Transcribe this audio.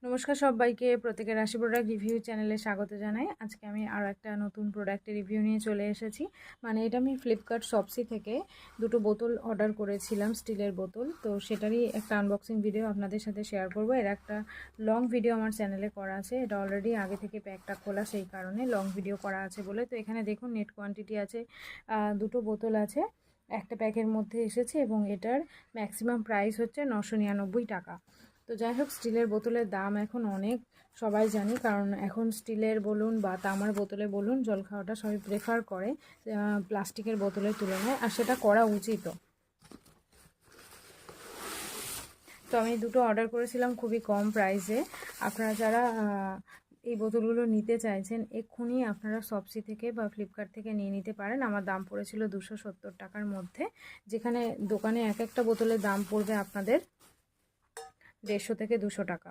নমস্কার সবাইকে, প্রত্যেকের রাশি প্রোডাক্ট রিভিউ চ্যানেলে স্বাগত জানাই। আজকে আমি আরও একটা নতুন প্রোডাক্টের রিভিউ নিয়ে চলে এসেছি। মানে এটা আমি ফ্লিপকার্ট শপসি থেকে দুটো বোতল অর্ডার করেছিলাম, স্টিলের বোতল। তো সেটারই একটা আনবক্সিং ভিডিও আপনাদের সাথে শেয়ার করব। এর একটা লং ভিডিও আমার চ্যানেলে করা আছে, এটা অলরেডি আগে থেকে প্যাকটা খোলা, সেই কারণে লং ভিডিও করা আছে বলে। তো এখানে দেখুন নেট কোয়ান্টিটি আছে, দুটো বোতল আছে, একটা প্যাকের মধ্যে এসেছে এবং এটার ম্যাক্সিমাম প্রাইস হচ্ছে 999 টাকা। তো যাই হোক, স্টিলের বোতলের দাম এখন অনেক, সবাই জানি, কারণ এখন স্টিলের বলুন বা তামার বোতলে বলুন জল খাওয়াটা সবাই প্রেফার করে প্লাস্টিকের বোতলের তুলনায়, আর সেটা করা উচিতও। তো আমি দুটো অর্ডার করেছিলাম খুবই কম প্রাইসে। আপনারা যারা এই বোতলগুলো নিতে চাইছেন এক্ষুনি আপনারা শপসি থেকে বা ফ্লিপকার্ট থেকে নিয়ে নিতে পারেন। আমার দাম পড়েছিল 270 টাকার মধ্যে, যেখানে দোকানে এক একটা বোতলের দাম পড়বে আপনাদের 150 থেকে 200 টাকা।